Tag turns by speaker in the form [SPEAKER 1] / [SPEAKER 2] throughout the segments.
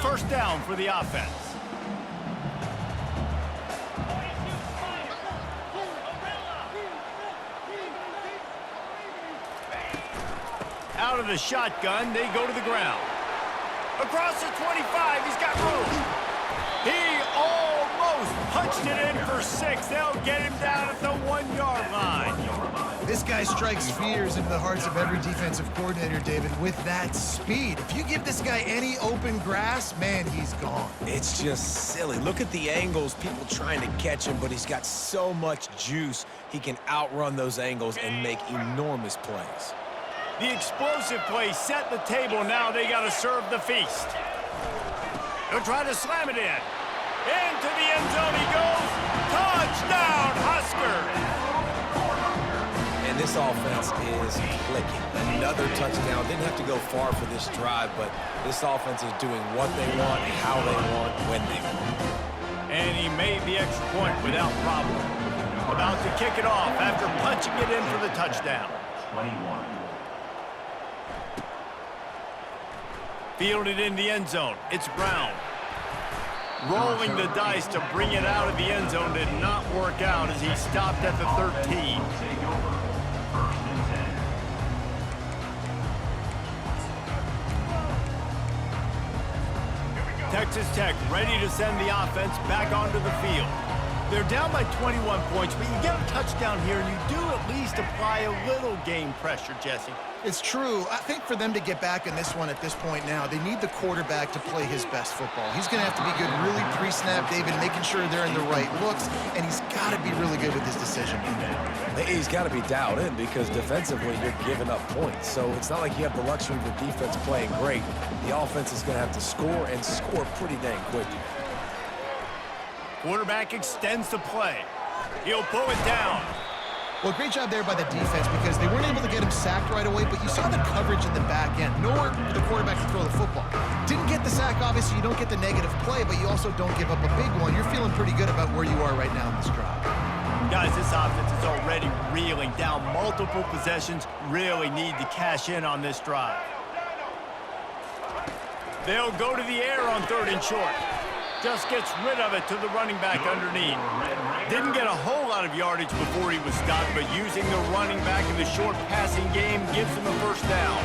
[SPEAKER 1] first down for the offense. Out of the shotgun, they go to the ground. Across the 25, he's got room. He almost punched it in for 6. They'll get him down at the 1-yard line.
[SPEAKER 2] This guy strikes fears into the hearts of every defensive coordinator, David, with that speed. If you give this guy any open grass, man, he's gone.
[SPEAKER 3] It's just silly. Look at the angles, people trying to catch him, but he's got so much juice. He can outrun those angles and make enormous plays.
[SPEAKER 1] The explosive play set the table. Now they got to serve the feast. He'll try to slam it in. Into the end zone he goes. Touchdown, Huskers!
[SPEAKER 3] And this offense is clicking. Another touchdown. Didn't have to go far for this drive, but this offense is doing what they want, how they want, when they want.
[SPEAKER 1] And he made the extra point without problem. About to kick it off after punching it in for the touchdown.
[SPEAKER 4] 21.
[SPEAKER 1] Fielded in the end zone. It's Brown. Rolling the dice to bring it out of the end zone did not work out as he stopped at the 13. Texas Tech ready to send the offense back onto the field. They're down by 21 points, but you get a touchdown here, and you do at least apply a little game pressure, Jesse.
[SPEAKER 2] It's true. I think for them to get back in this one at this point now, they need the quarterback to play his best football. He's going to have to be good really pre-snap, David, making sure they're in the right looks, and he's got to be really good with his decision.
[SPEAKER 3] He's got to be dialed in because defensively you're giving up points. So it's not like you have the luxury of the defense playing great. The offense is going to have to score and score pretty dang quick.
[SPEAKER 1] Quarterback extends the play. He'll pull it down.
[SPEAKER 2] Well, great job there by the defense because they weren't able to get him sacked right away, but you saw the coverage in the back end. Nowhere for the quarterback to throw the football. Didn't get the sack, obviously. You don't get the negative play, but you also don't give up a big one. You're feeling pretty good about where you are right now in this drive.
[SPEAKER 1] Guys, this offense is already reeling down multiple possessions. Really need to cash in on this drive. They'll go to the air on 3rd and short. Just gets rid of it to the running back underneath. Didn't get a whole lot of yardage before he was stopped, but using the running back in the short passing game gives him a first down.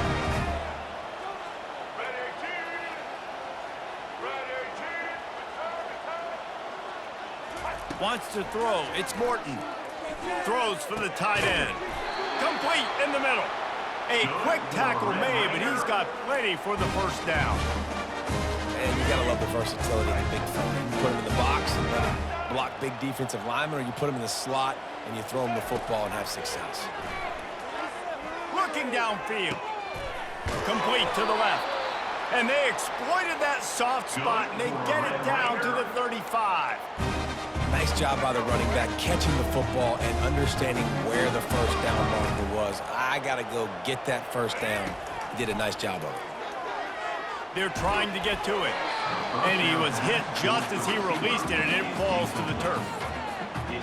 [SPEAKER 1] Wants to throw. It's Morton. Throws for the tight end. Complete in the middle. A quick tackle made, but he's got plenty for the first down.
[SPEAKER 3] And you gotta love the versatility of the big fella. You put him in the box and let him block big defensive linemen, or you put him in the slot and you throw him the football and have success.
[SPEAKER 1] Looking downfield. Complete to the left. And they exploited that soft spot, and they get it down to the 35.
[SPEAKER 3] Nice job by the running back catching the football and understanding where the first down marker was. I gotta go get that first down. He did a nice job of it.
[SPEAKER 1] They're trying to get to it. And he was hit just as he released it, and it falls to the turf.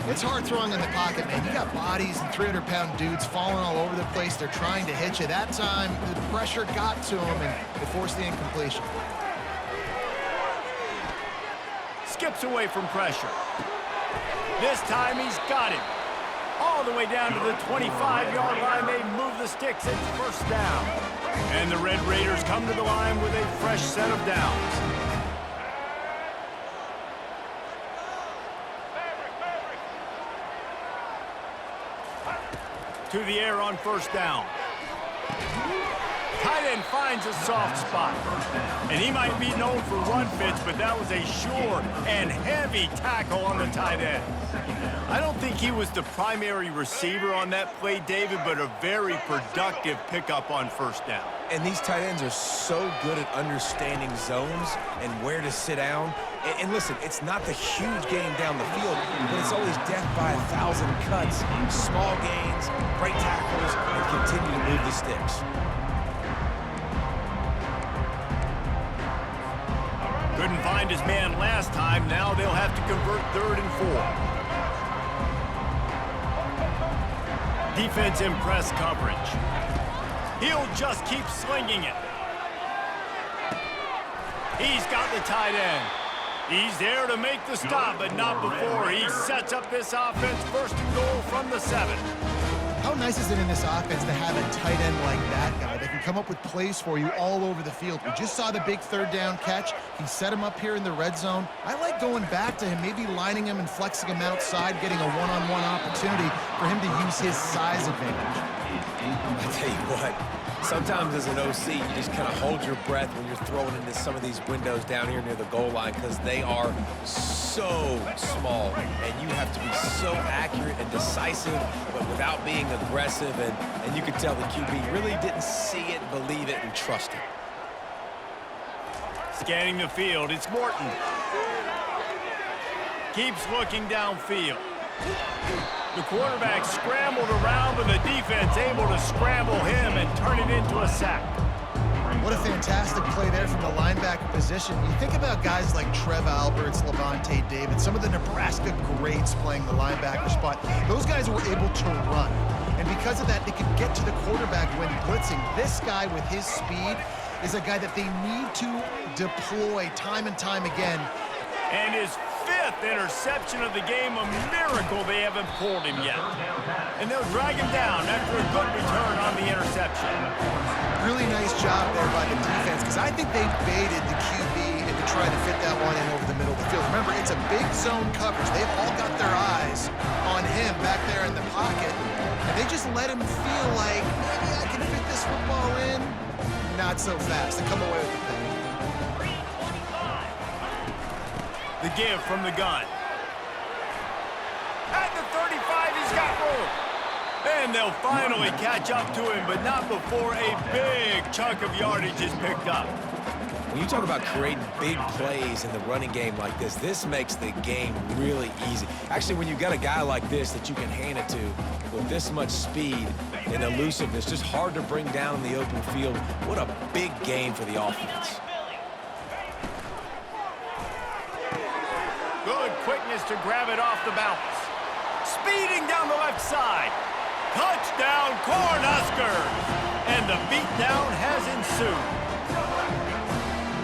[SPEAKER 2] It's hard throwing in the pocket, man. You got bodies and 300-pound dudes falling all over the place. They're trying to hit you. That time, the pressure got to him, and it forced the incompletion.
[SPEAKER 1] Skips away from pressure. This time, he's got him. All the way down to the 25-yard line. They move the sticks. It's first down. And the Red Raiders come to the line with a fresh set of downs. To the air on first down. Tight end finds a soft spot. And he might be known for run fits, but that was a sure and heavy tackle on the tight end. I don't think he was the primary receiver on that play, David, but a very productive pickup on first down.
[SPEAKER 3] And these tight ends are so good at understanding zones and where to sit down. And listen, it's not the huge game down the field, but it's always death by 1,000 cuts, small gains, great tackles, and continue to move the sticks.
[SPEAKER 1] Couldn't find his man last time. Now they'll have to convert 3rd and 4. Defense in press coverage. He'll just keep slinging it. He's got the tight end. He's there to make the stop, but not before he sets up this offense first and goal from the 7.
[SPEAKER 2] How nice is it in this offense to have a tight end like that guy that can come up with plays for you all over the field? We just saw the big third down catch. He set him up here in the red zone. I like going back to him, maybe lining him and flexing him outside, getting a one-on-one opportunity for him to use his size advantage.
[SPEAKER 3] I tell you what, sometimes as an OC, you just kind of hold your breath when you're throwing into some of these windows down here near the goal line because they are so small, and you have to be so accurate and decisive, but without being aggressive, and you could tell the QB really didn't see it, believe it, and trust it.
[SPEAKER 1] Scanning the field, it's Morton. Keeps looking downfield. The quarterback scrambled around, but the defense able to scramble him and turn it into a sack.
[SPEAKER 2] What a fantastic play there from the linebacker position. You think about guys like Trev Alberts, Levante David, some of the Nebraska greats playing the linebacker spot. Those guys were able to run. And because of that, they could get to the quarterback when blitzing. This guy with his speed is a guy that they need to deploy time and time again.
[SPEAKER 1] And his 5th interception of the game, a miracle they haven't pulled him yet. And they'll drag him down after a good return on the interception.
[SPEAKER 2] Really nice job there by the defense, because I think they baited the QB into trying to fit that one in over the middle of the field. Remember, it's a big zone coverage. They've all got their eyes on him back there in the pocket, and they just let him feel like, maybe I can fit this football in. Not so fast. They come away with the pick.
[SPEAKER 1] The give from the gun. At the 35, he's got room. And they'll finally catch up to him, but not before a big chunk of yardage is picked up.
[SPEAKER 3] When you talk about creating big plays in the running game like this makes the game really easy. Actually, when you got a guy like this that you can hand it to with this much speed and elusiveness, just hard to bring down in the open field, what a big game for the offense.
[SPEAKER 1] Good quickness to grab it off the bounce. Speeding down the left side. Touchdown, Cornhuskers! And the beatdown has ensued.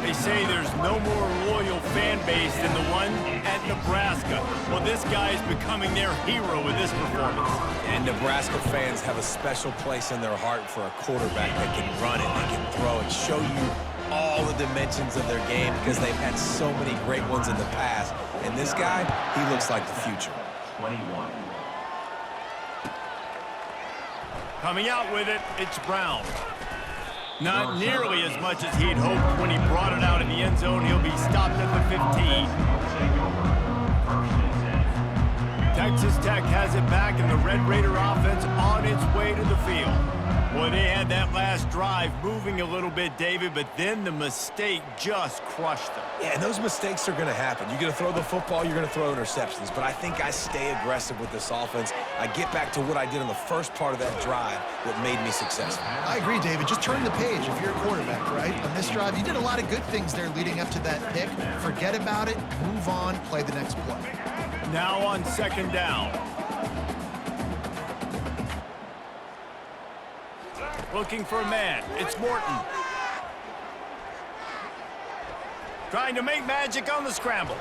[SPEAKER 1] They say there's no more loyal fan base than the one at Nebraska. Well, this guy's becoming their hero with this performance.
[SPEAKER 3] And Nebraska fans have a special place in their heart for a quarterback that can run it, that can throw it, show you all the dimensions of their game because they've had so many great ones in the past. And this guy, he looks like the future.
[SPEAKER 4] 21.
[SPEAKER 1] Coming out with it, it's Brown. Not nearly as much as he'd hoped when he brought it out in the end zone. He'll be stopped at the 15. Texas Tech has it back, and the Red Raider offense on its way to the field. Boy, they had that last drive moving a little bit, David, but then the mistake just crushed them.
[SPEAKER 3] Yeah, and those mistakes are going to happen. You're going to throw the football, you're going to throw interceptions. But I think I stay aggressive with this offense. I get back to what I did on the first part of that drive that made me successful.
[SPEAKER 2] I agree, David. Just turn the page if you're a quarterback, right? On this drive, you did a lot of good things there leading up to that pick. Forget about it, move on, play the next play.
[SPEAKER 1] Now on second down. Looking for a man. It's Morton. Trying to make magic on the scramble.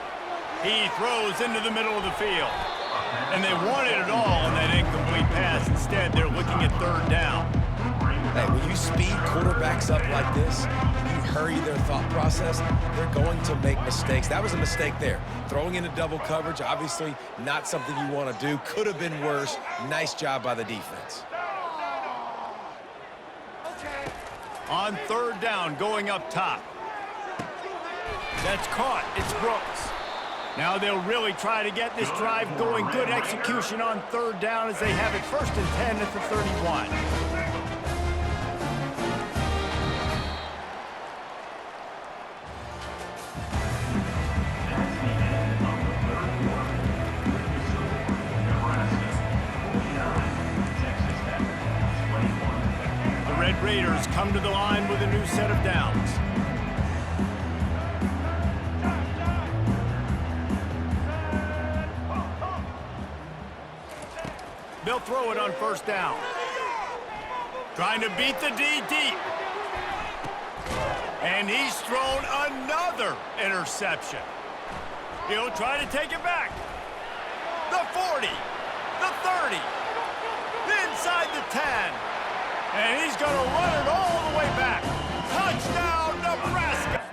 [SPEAKER 1] He throws into the middle of the field. And they wanted it all on that incomplete pass. Instead, they're looking at third down.
[SPEAKER 3] Hey, when you speed quarterbacks up like this, you hurry their thought process, they're going to make mistakes. That was a mistake there. Throwing into double coverage, obviously not something you want to do. Could have been worse. Nice job by the defense.
[SPEAKER 1] On third down, going up top. That's caught. It's Brooks. Now they'll really try to get this drive going. Good execution on third down as they have it first and 10 at the 31. Raiders come to the line with a new set of downs. They'll throw it on first down. Trying to beat the D deep. And he's thrown another interception. He'll try to take it back. The 40, the 30, inside the 10. And he's going to run it all the way back. Touchdown, Nebraska!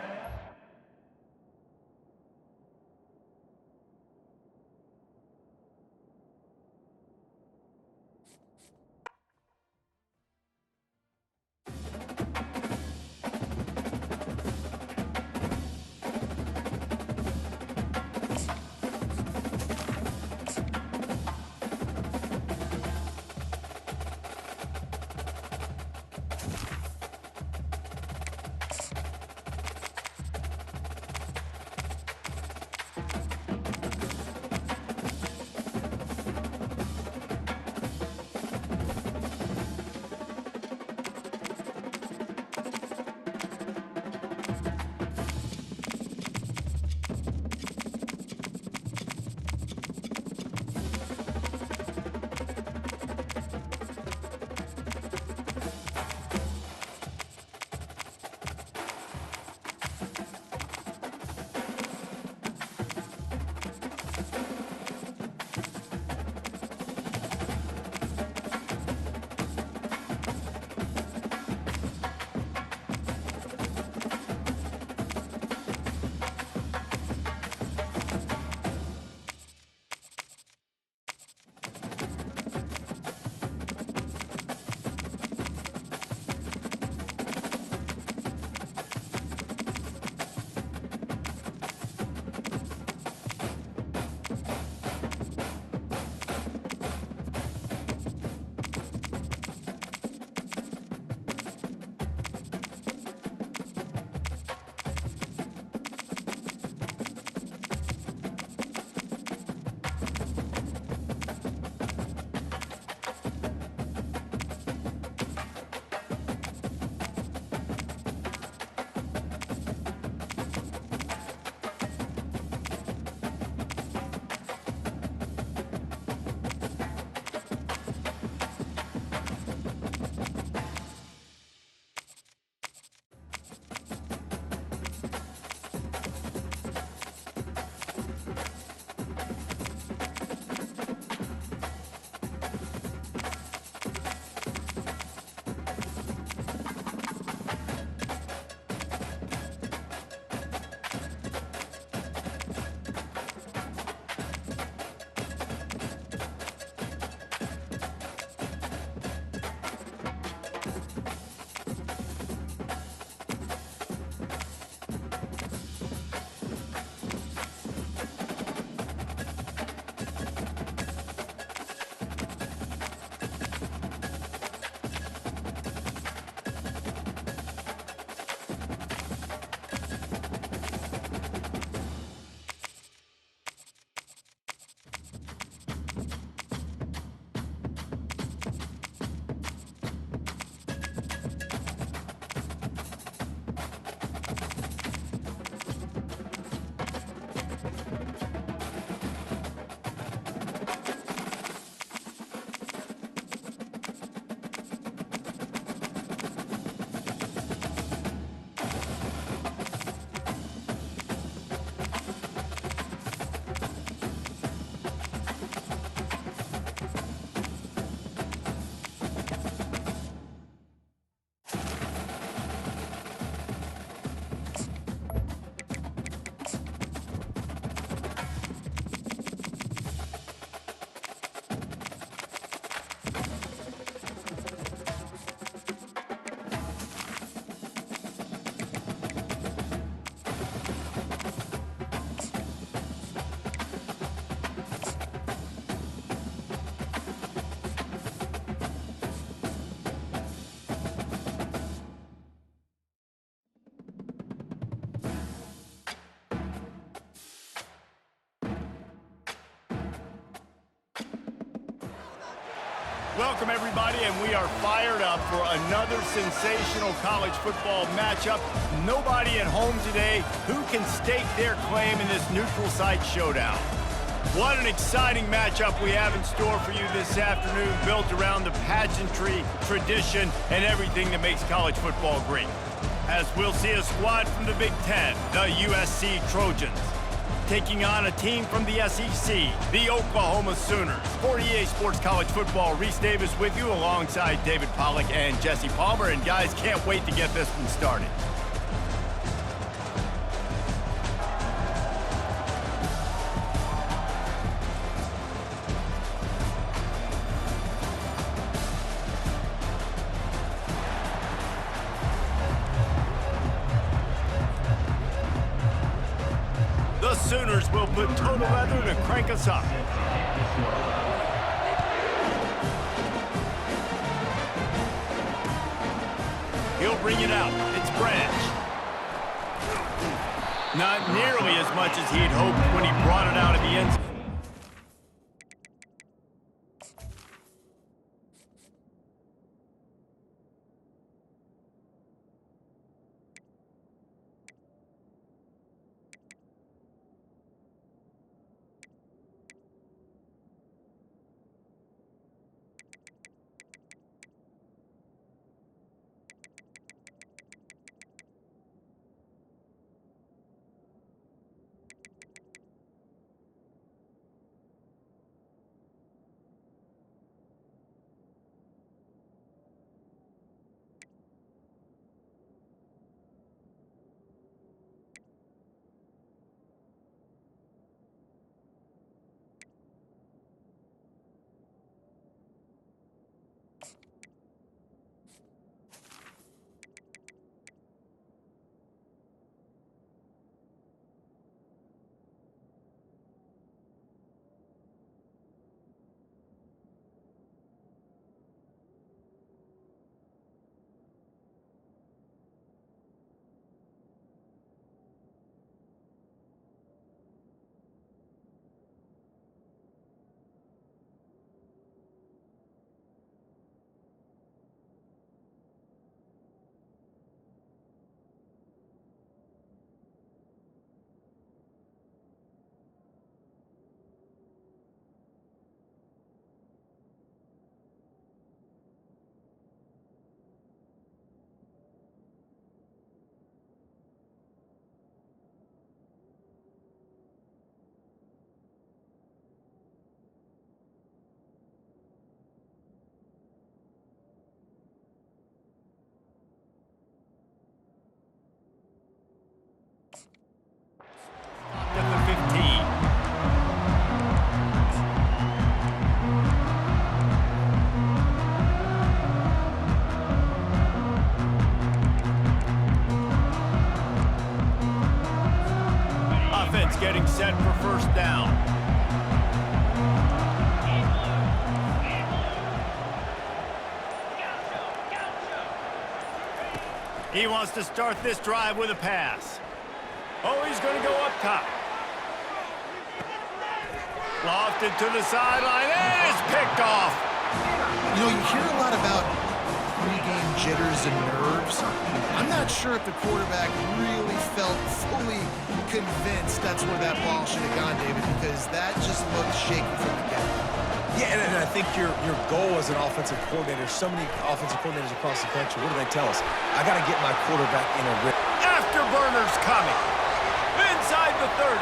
[SPEAKER 1] Welcome, everybody, and we are fired up for another sensational college football matchup. Nobody at home today who can stake their claim in this neutral site showdown. What an exciting matchup we have in store for you this afternoon, built around the pageantry, tradition, and everything that makes college football great. as we'll see a squad from the Big Ten, the USC Trojans, taking on a team from the SEC, the Oklahoma Sooners. For EA Sports College Football, Reese Davis with you alongside David Pollack and Jesse Palmer. And guys, can't wait to get this one started. The Sooners will put total leather to crank us up. He'll bring it out. It's Branch. Not nearly as much as he'd hoped when he brought it out of the end zone. At the 15. Offense getting set for first down. He wants to start this drive with a pass. Oh, he's going to go up top. Lofted to the sideline, and it's picked off.
[SPEAKER 2] You know, you hear a lot about pregame jitters and nerves. I'm not sure if the quarterback really felt fully convinced that's where that ball should have gone, David, because that just looked shaky from the get-go.
[SPEAKER 3] Yeah, and I think your goal as an offensive coordinator, so many offensive coordinators across the country, what do they tell us? I got to get my quarterback in a rhythm.
[SPEAKER 1] Afterburner's coming. Inside the 30.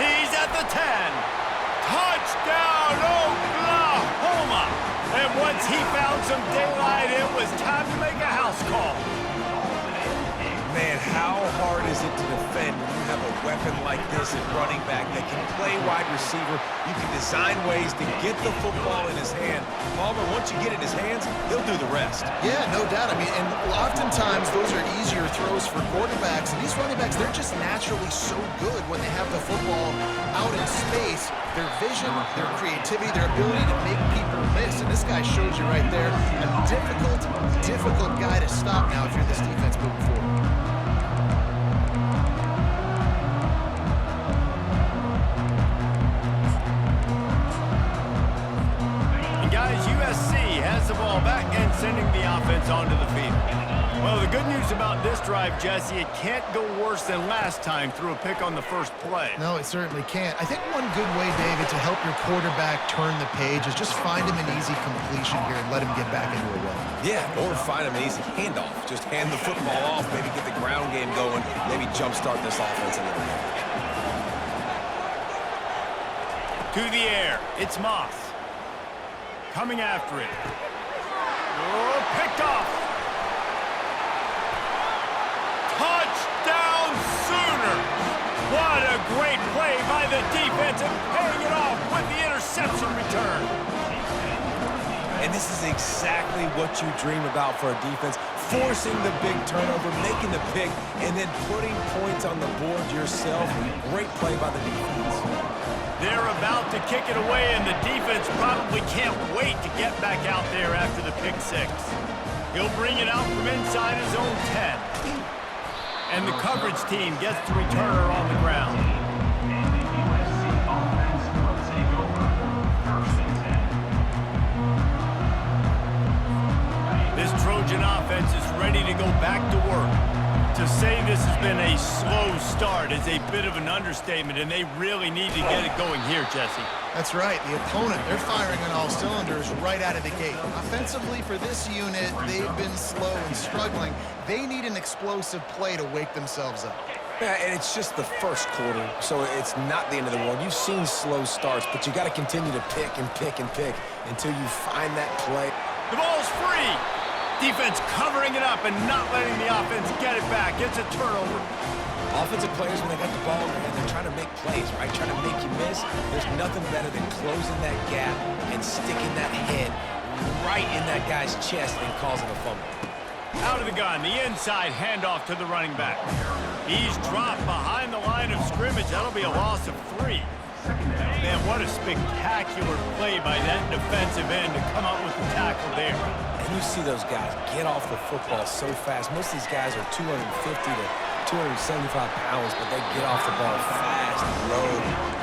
[SPEAKER 1] He's at the 10. Touchdown, Oklahoma! And once he found some daylight, it was time to make a house call.
[SPEAKER 3] Man, how hard is it to defend when you have a weapon like this at running back that can play wide receiver? You can design ways to get the football in his hand. Palmer, once you get it in his hands, he'll do the rest.
[SPEAKER 2] Yeah, no doubt. I mean, and oftentimes those are easier throws for quarterbacks. And these running backs, they're just naturally so good when they have the football out in space. Their vision, their creativity, their ability to make people miss. And this guy shows you right there a difficult guy to stop now if you're this defense moving forward.
[SPEAKER 1] USC has the ball back and sending the offense onto the field. Well, the good news about this drive, Jesse, it can't go worse than last time through a pick on the first play.
[SPEAKER 2] No, it certainly can't. I think one good way, David, to help your quarterback turn the page is just find him an easy completion here and let him get back into a rhythm.
[SPEAKER 3] Yeah, or find him an easy handoff. Just hand the football off, maybe get the ground game going, maybe jumpstart this offense a little bit.
[SPEAKER 1] To the air, it's Moss. Coming after it. Oh, picked off. Touchdown Sooners! What a great play by the defense and paying it off with the interception return.
[SPEAKER 3] And this is exactly what you dream about for a defense, forcing the big turnover, making the pick, and then putting points on the board yourself. Great play by the defense.
[SPEAKER 1] They're about to kick it away, and the defense probably can't wait to get back out there after the pick six. He'll bring it out from inside his own 10. And the coverage team gets the returner on the ground. This Trojan offense is ready to go back to work. To say this has been a slow start is a bit of an understatement, and they really need to get it going here, Jesse.
[SPEAKER 2] That's right. The opponent, they're firing on all cylinders right out of the gate. Offensively, for this unit, they've been slow and struggling. They need an explosive play to wake themselves up.
[SPEAKER 3] Yeah, and it's just the first quarter, so it's not the end of the world. You've seen slow starts, but you got to continue to pick and pick and pick until you find that play.
[SPEAKER 1] The ball's free. Defense covering it up and not letting the offense get it back. It's a turnover.
[SPEAKER 3] Offensive players, when they got the ball in their hand, they're trying to make plays, right? Trying to make you miss. There's nothing better than closing that gap and sticking that head right in that guy's chest and causing a fumble.
[SPEAKER 1] Out of the gun, the inside handoff to the running back. He's dropped behind the line of scrimmage. That'll be a loss of 3. Man, what a spectacular play by that defensive end to come up with the tackle there.
[SPEAKER 3] And you see those guys get off the football so fast. Most of these guys are 250 to 275 pounds, but they get off the ball fast and low.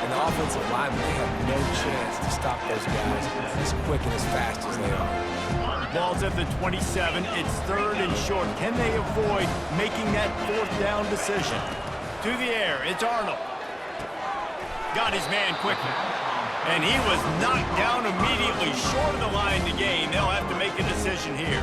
[SPEAKER 3] And the offensive linemen, they have no chance to stop those guys as quick and as fast as they are.
[SPEAKER 1] Ball's at the 27. It's 3rd and short. Can they avoid making that 4th down decision? To the air, it's Arnold. Got his man quickly. And he was knocked down immediately short of the line to gain. They'll have to make a decision here.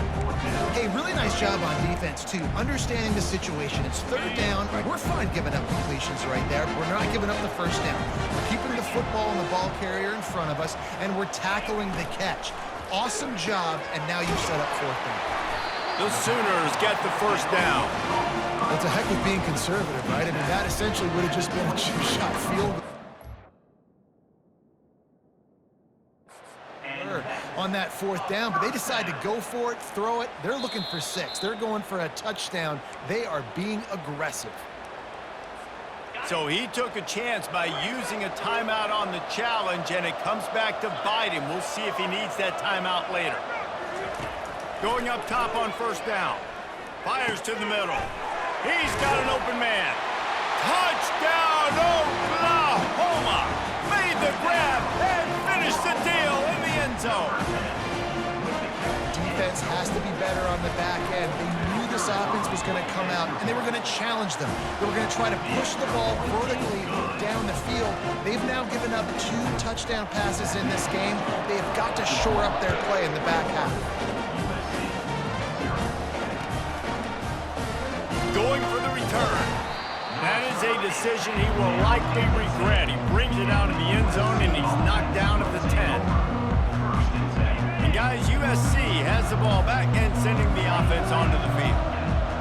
[SPEAKER 2] Hey, really nice job on defense, too. Understanding the situation. It's 3rd down. We're fine giving up completions right there. We're not giving up the 1st down. We're keeping the football and the ball carrier in front of us, and we're tackling the catch. Awesome job, and now you've set up 4th down.
[SPEAKER 1] The Sooners get the 1st down.
[SPEAKER 2] What's a heck of being conservative, right? I mean, that essentially would have just been a chip-shot field goal. On that 4th down, but they decide to go for it, throw it. They're looking for 6. They're going for a touchdown. They are being aggressive.
[SPEAKER 1] So he took a chance by using a timeout on the challenge, and it comes back to bite him. We'll see if he needs that timeout later. Going up top on 1st down. Fires to the middle. He's got an open man. Touchdown, Oklahoma! Made the grab and finished the deal in the end zone.
[SPEAKER 2] Defense has to be better on the back end. They knew this offense was going to come out, and they were going to challenge them. They were going to try to push the ball vertically down the field. They've now given up 2 touchdown passes in this game. They've got to shore up their play in the back half.
[SPEAKER 1] Going for the return. That is a decision he will likely regret. He brings it out of the end zone, and he's knocked down at the 10. And guys, USC has the ball back and sending the offense onto the field.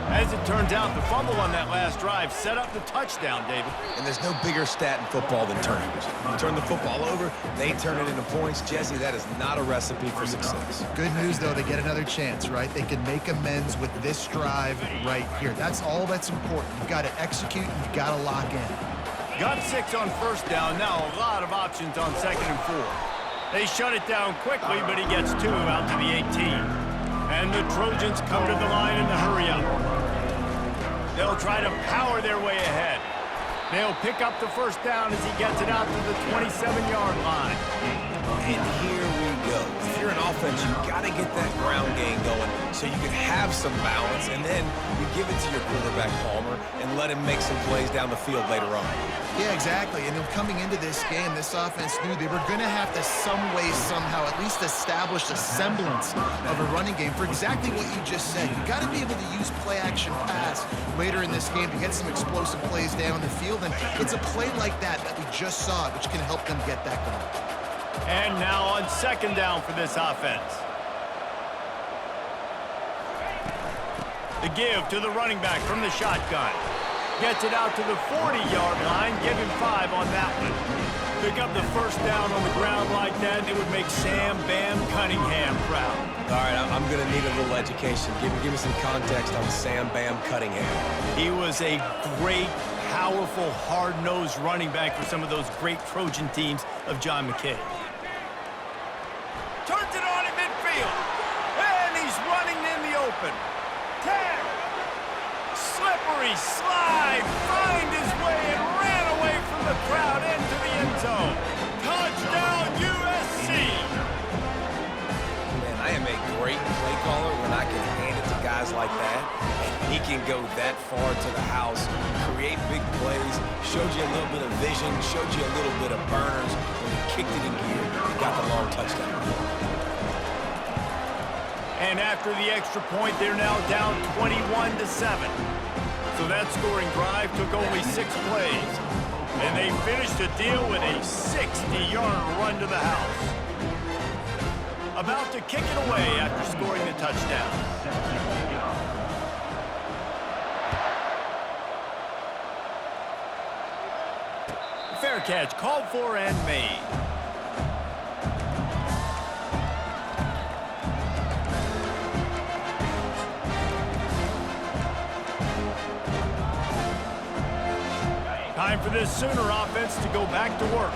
[SPEAKER 1] As it turns out, the fumble on that last drive set up the touchdown, David.
[SPEAKER 3] And there's no bigger stat in football than turnovers. You turn the football over, they turn it into points. Jesse, that is not a recipe for success.
[SPEAKER 2] Good news, though, they get another chance, right? They can make amends with this drive right here. That's all that's important. You've got to execute, and you've got to lock in.
[SPEAKER 1] Got 6 on 1st down. Now a lot of options on 2nd and 4. They shut it down quickly, but he gets 2 out to the 18. And the Trojans come to the line in the hurry-up. They'll try to power their way ahead. They'll pick up the 1st down as he gets it out to the 27-yard line.
[SPEAKER 3] And here we go. If you're an offense, you got to get that ground game going so you can have some balance, and then you give it to your quarterback, Palmer, and let him make some plays down the field later on.
[SPEAKER 2] Yeah, exactly. And then coming into this game, this offense knew they were going to have to some way, somehow, at least establish a semblance of a running game for exactly what you just said. You got to be able to use play-action pass later in this game to get some explosive plays down the field. And it's a play like that we just saw, which can help them get that going.
[SPEAKER 1] And now on second down for this offense. The give to the running back from the shotgun. Gets it out to the 40-yard line. Give him 5 on that one. Pick up the first down on the ground like that, and it would make Sam Bam Cunningham proud.
[SPEAKER 3] All right, I'm going to need a little education. Give me some context on Sam Bam Cunningham.
[SPEAKER 1] He was a great, powerful, hard-nosed running back for some of those great Trojan teams of John McKay. Turns it on at midfield. And he's running in the open. 10. Slippery slide, find his way and ran away from the crowd into the end zone. Touchdown, USC!
[SPEAKER 3] Man, I am a great play caller when I can hand it to guys like that, and he can go that far to the house, create big plays, showed you a little bit of vision, showed you a little bit of burners when he kicked it in gear and got the long touchdown.
[SPEAKER 1] And after the extra point, they're now down 21-7. So that scoring drive took only 6 plays. And they finished the deal with a 60-yard run to the house. About to kick it away after scoring the touchdown. Fair catch called for and made. Time for this Sooner offense to go back to work.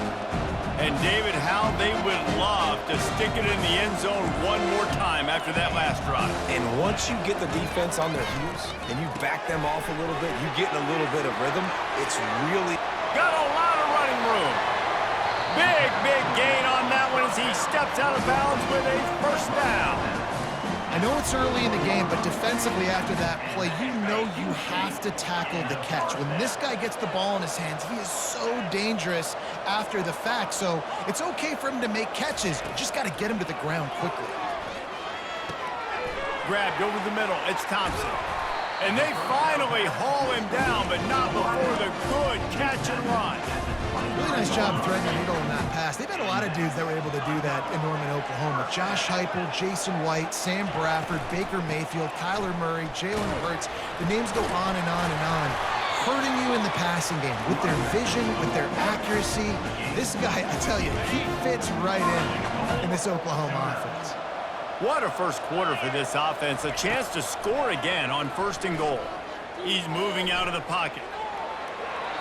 [SPEAKER 1] And David, how they would love to stick it in the end zone one more time after that last drive.
[SPEAKER 3] And once you get the defense on their heels and you back them off a little bit, you get in a little bit of rhythm, it's really...
[SPEAKER 1] Got a lot of running room. Big gain on that one as he steps out of bounds with a first down.
[SPEAKER 2] I know it's early in the game, but defensively after that play, you know you have to tackle the catch. When this guy gets the ball in his hands, he is so dangerous after the fact. So it's okay for him to make catches. You just got to get him to the ground quickly.
[SPEAKER 1] Grabbed over the middle. It's Thompson. And they finally haul him down, but not before the good catch and run.
[SPEAKER 2] Really nice job threading the needle in that pass. They've had a lot of dudes that were able to do that in Norman, Oklahoma. Josh Heupel, Jason White, Sam Bradford, Baker Mayfield, Kyler Murray, Jalen Hurts. The names go on and on and on. Hurting you in the passing game with their vision, with their accuracy. This guy, I tell you, he fits right in this Oklahoma offense.
[SPEAKER 1] What a first quarter for this offense. A chance to score again on 1st and goal. He's moving out of the pocket.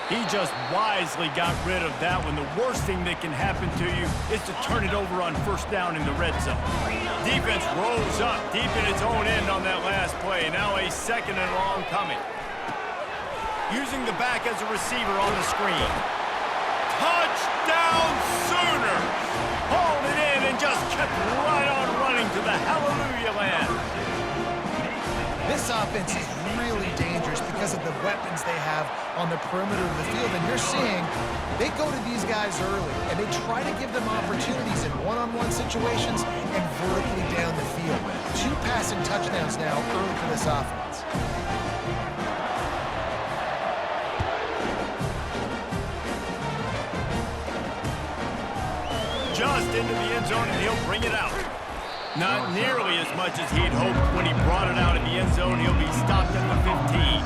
[SPEAKER 1] He just wisely got rid of that one. The worst thing that can happen to you is to turn it over on 1st down in the red zone. Defense rolls up deep in its own end on that last play. Now a 2nd and long coming. Using the back as a receiver on the screen. Touchdown Sooners! Hauled it in and just kept right on running to the hallelujah land.
[SPEAKER 2] This offense is really dangerous because of the weapons they have on the perimeter of the field. And you're seeing they go to these guys early, and they try to give them opportunities in one-on-one situations and vertically down the field. 2 passing touchdowns now early for this offense.
[SPEAKER 1] Just into the end zone, and he'll bring it out. Not nearly as much as he'd hoped when he brought it out in the end zone. He'll be stopped at the 15.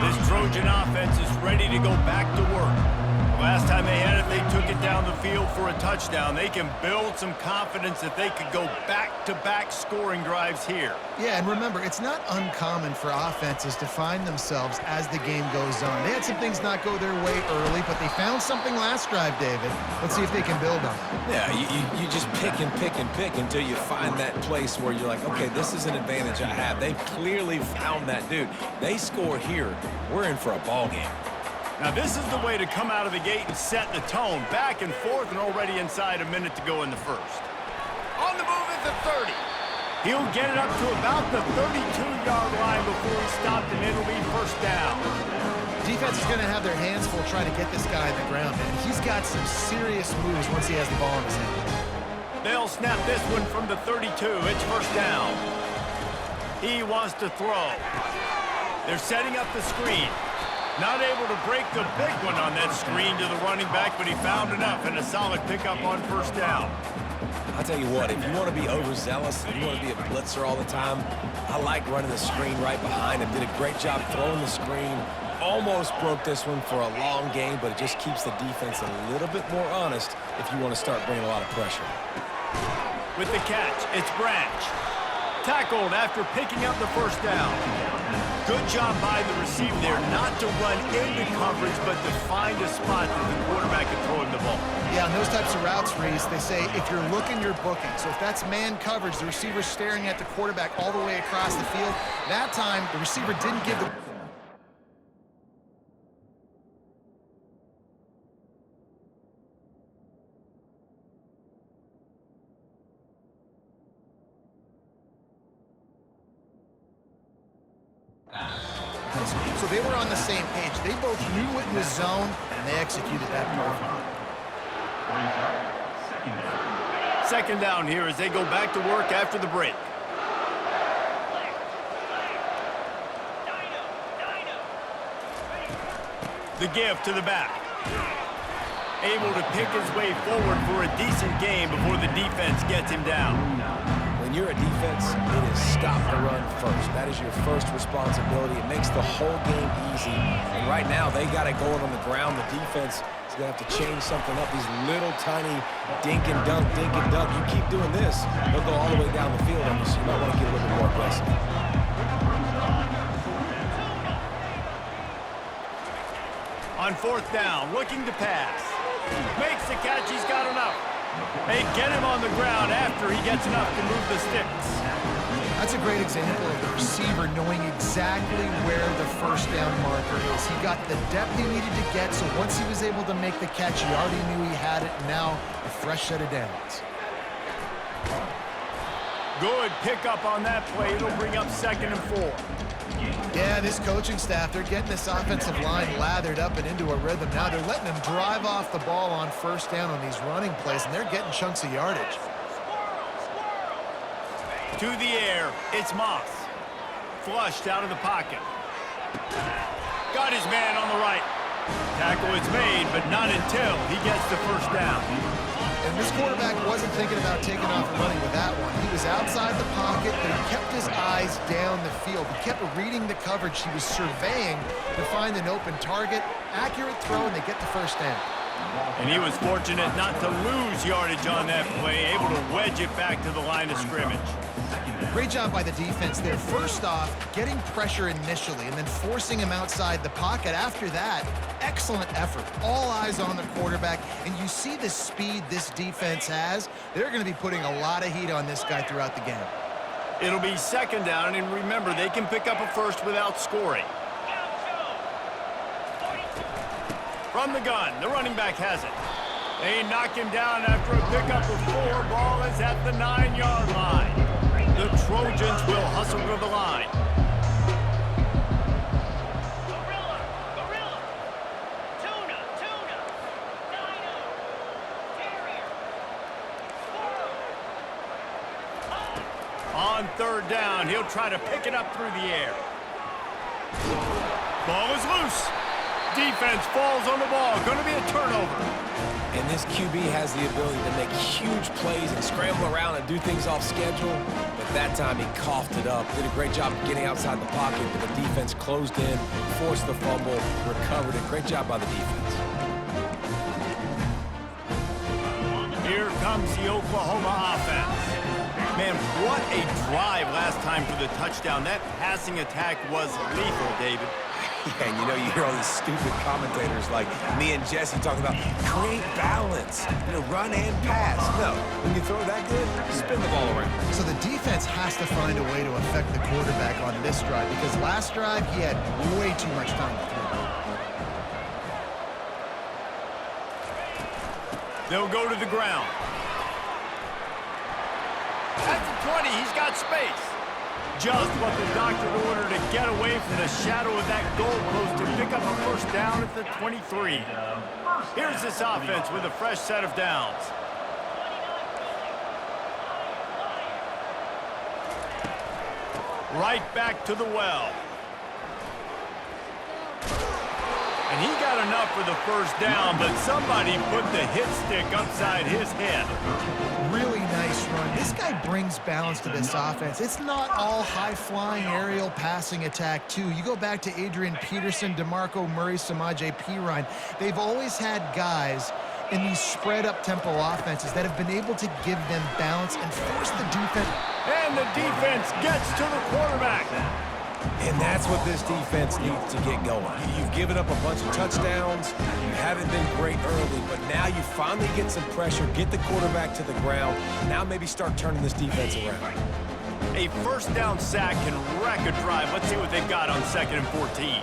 [SPEAKER 1] This Trojan offense is ready to go back to work. Last time they had it, they took it down the field for a touchdown. They can build some confidence that they could go back-to-back scoring drives here.
[SPEAKER 2] Yeah, and remember, it's not uncommon for offenses to find themselves as the game goes on. They had some things not go their way early, but they found something last drive, David. Let's see if they can build on it.
[SPEAKER 3] Yeah, you just pick until you find that place where you're like, okay, this is an advantage I have. They clearly found that dude. They score here. We're in for a ball game.
[SPEAKER 1] Now, this is the way to come out of the gate and set the tone. Back and forth and already inside a minute to go in the first. the 30. He'll get it up to about the 32-yard line before he stopped, and it'll be first down.
[SPEAKER 2] Defense is going to have their hands full trying to get this guy on the ground, man. He's got some serious moves once he has the ball in his hand.
[SPEAKER 1] They'll snap this one from the 32. It's first down. He wants to throw. They're setting up the screen. Not able to break the big one on that screen to the running back, but he found enough and a solid pickup on first down.
[SPEAKER 3] I'll tell you what, if you want to be overzealous, if you want to be a blitzer all the time, I like running the screen right behind him. Did a great job throwing the screen. Almost broke this one for a long game, but it just keeps the defense a little bit more honest if you want to start bringing a lot of pressure.
[SPEAKER 1] With the catch, it's Branch. Tackled after picking up the first down. Good job by the receiver there not to run into coverage, but to find a spot that the quarterback can throw him the ball.
[SPEAKER 2] Yeah, on those types of routes, Reese, they say if you're looking, you're booking. So if that's man coverage, the receiver's staring at the quarterback all the way across the field. That time, the receiver didn't give the... So they were on the same page. They both knew it was zone, and they executed that perfectly.
[SPEAKER 1] Second down here as they go back to work after the break. The give to the back. Able to pick his way forward for a decent game before the defense gets him down.
[SPEAKER 3] When you're a defense, it is stop the run first. That is your first responsibility. It makes the whole game easy. And right now, they got it going on the ground. The defense is going to have to change something up. These little tiny dink and dunk, dink and dunk. You keep doing this, they'll go all the way down the field on you, so you might want to get a little bit more aggressive.
[SPEAKER 1] On fourth down, looking to pass. Makes the catch, he's got enough. They get him on the ground after he gets enough to move the sticks.
[SPEAKER 2] That's a great example of the receiver knowing exactly where the first down marker is. He got the depth he needed to get, so once he was able to make the catch, he already knew he had it, and now a fresh set of downs.
[SPEAKER 1] Good pickup on that play. It'll bring up 2nd and 4.
[SPEAKER 2] Yeah, this coaching staff, they're getting this offensive line lathered up and into a rhythm. Now they're letting them drive off the ball on first down on these running plays, and they're getting chunks of yardage.
[SPEAKER 1] To the air, it's Moss. Flushed out of the pocket. Got his man on the right. Tackle is made, but not until he gets the first down.
[SPEAKER 2] And this quarterback wasn't thinking about taking off and running with that one. He was outside the pocket, but he kept his eyes down the field. He kept reading the coverage. He was surveying to find an open target. Accurate throw, and they get the first down.
[SPEAKER 1] And he was fortunate not to lose yardage on that play, able to wedge it back to the line of scrimmage.
[SPEAKER 2] Great job by the defense there. First off, getting pressure initially and then forcing him outside the pocket. After that, excellent effort. All eyes on the quarterback. And you see the speed this defense has. They're going to be putting a lot of heat on this guy throughout the game.
[SPEAKER 1] It'll be 2nd down, and remember, they can pick up a first without scoring. From the gun, the running back has it. They knock him down after a pickup of 4. Ball is at the 9-yard line. The Trojans will hustle to the line. On 3rd down, he'll try to pick it up through the air. Ball is loose. Defense falls on the ball. Going to be a turnover.
[SPEAKER 3] And this QB has the ability to make huge plays and scramble around and do things off schedule. But that time he coughed it up. Did a great job of getting outside the pocket, but the defense closed in, forced the fumble, recovered it. Great job by the defense.
[SPEAKER 1] Here comes the Oklahoma offense. Man, what a drive last time for the touchdown. That passing attack was lethal, David.
[SPEAKER 3] Yeah, and you know, you hear all these stupid commentators like me and Jesse talking about create balance, run and pass. No, when you throw that good, spin the ball around.
[SPEAKER 2] So the defense has to find a way to affect the quarterback on this drive because last drive he had way too much time to throw.
[SPEAKER 1] They'll go to the ground. At the 20, he's got space. Just what the doctor ordered to get away from the shadow of that goalpost to pick up a first down at the 23. Here's this offense with a fresh set of downs. Right back to the well. And he got enough for the first down, but somebody put the hit stick upside his head.
[SPEAKER 2] Really nice run. This guy brings balance to this offense. It's not all high-flying aerial passing attack, too. You go back to Adrian Peterson, DeMarco Murray, Samaje Perine. They've always had guys in these spread-up tempo offenses that have been able to give them balance and force the defense.
[SPEAKER 1] And the defense gets to the quarterback.
[SPEAKER 3] And that's what this defense needs to get going. You've given up a bunch of touchdowns. You haven't been great early, but now you finally get some pressure, get the quarterback to the ground. Now maybe start turning this defense around.
[SPEAKER 1] A first down sack can wreck a drive. Let's see what they've got on 2nd and 14.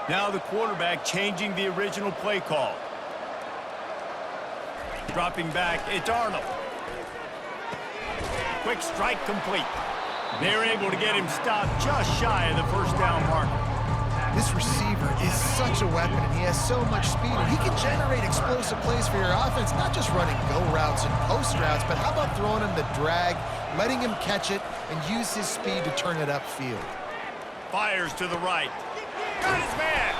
[SPEAKER 1] Now the quarterback changing the original play call. Dropping back, it's Arnold. Quick strike complete. They're able to get him stopped just shy of the first down marker.
[SPEAKER 2] This receiver is such a weapon, and he has so much speed. And he can generate explosive plays for your offense, not just running go routes and post routes, but how about throwing him the drag, letting him catch it, and use his speed to turn it upfield.
[SPEAKER 1] Fires to the right. Got his man.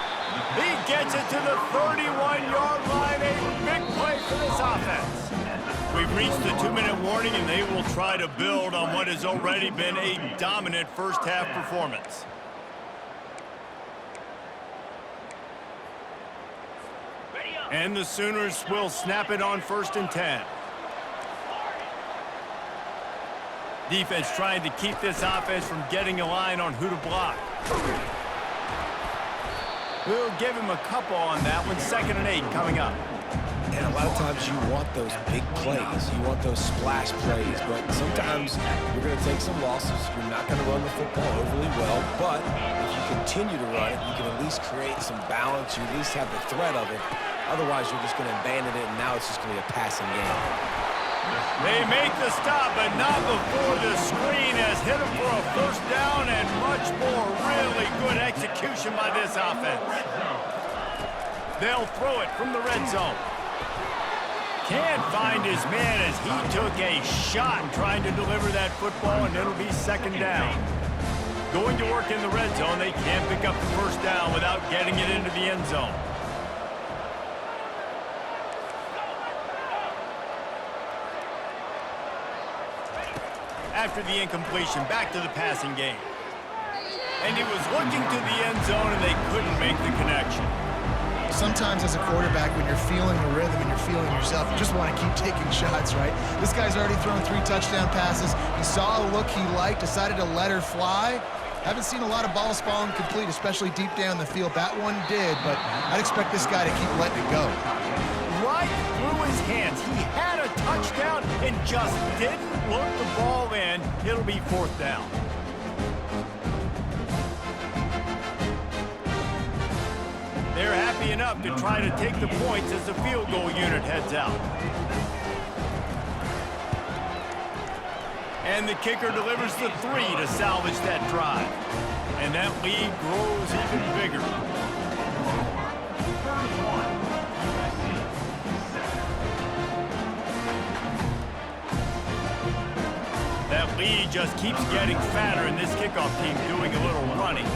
[SPEAKER 1] He gets it to the 31-yard line. A big play for this offense. We've reached the 2-minute warning, and they will try to build on what has already been a dominant first-half performance. And the Sooners will snap it on 1st and 10. Defense trying to keep this offense from getting a line on who to block. We'll give him a couple on that one. 2nd and 8 coming up.
[SPEAKER 3] And a lot of times you want those big plays. You want those splash plays. But sometimes you're going to take some losses. You're not going to run the football overly well. But if you continue to run it, you can at least create some balance. You at least have the threat of it. Otherwise, you're just going to abandon it, and now it's just going to be a passing game.
[SPEAKER 1] They make the stop, but not before the screen has hit him for a first down and much more. Really good execution by this offense. They'll throw it from the red zone. Can't find his man as he took a shot trying to deliver that football, and it'll be 2nd down. Going to work in the red zone, they can't pick up the first down without getting it into the end zone. After the incompletion, back to the passing game. And he was looking to the end zone, and they couldn't make the connection.
[SPEAKER 2] Sometimes as a quarterback, when you're feeling the rhythm and you're feeling yourself, you just want to keep taking shots, right? This guy's already thrown 3 touchdown passes. He saw a look he liked, decided to let her fly. Haven't seen a lot of balls falling complete, especially deep down the field. That one did, but I'd expect this guy to keep letting it go.
[SPEAKER 1] Right through his hands. He had a touchdown and just didn't look the ball in. It'll be 4th down. They're happy enough to try to take the points as the field goal unit heads out. And the kicker delivers the 3 to salvage that drive. And that lead grows even bigger. That lead just keeps getting fatter, and this kickoff team doing a little running.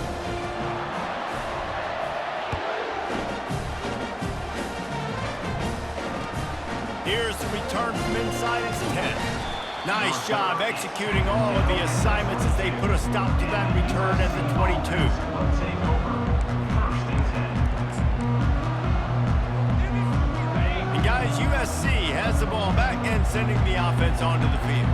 [SPEAKER 1] Here's the return from inside his 10. Nice job executing all of the assignments as they put a stop to that return at the 22. And guys, USC has the ball back and sending the offense onto the field.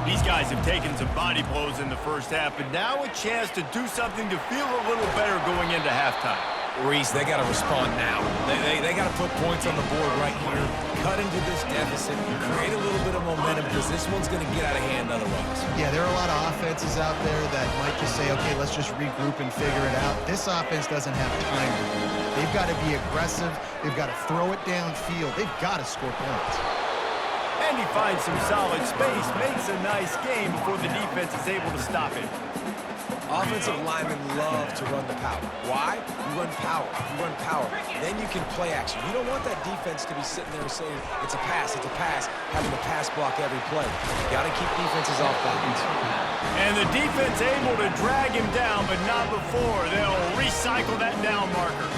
[SPEAKER 1] These guys have taken some body blows in the first half, but now a chance to do something to feel a little better going into halftime.
[SPEAKER 3] Reese, they got to respond now. They got to put points on the board right here, cut into this deficit, create a little bit of momentum, because this one's going to get out of hand otherwise.
[SPEAKER 2] Yeah, there are a lot of offenses out there that might just say, okay, let's just regroup and figure it out. This offense doesn't have time to do that. They've got to be aggressive. They've got to throw it downfield. They've got to score points.
[SPEAKER 1] And he finds some solid space, makes a nice game before the defense is able to stop it.
[SPEAKER 3] Offensive linemen love to run the power. Why? You run power. You run power. Then you can play action. You don't want that defense to be sitting there saying, it's a pass, having to pass block every play. You got to keep defenses off balance.
[SPEAKER 1] And the defense able to drag him down, but not before. They'll recycle that down marker.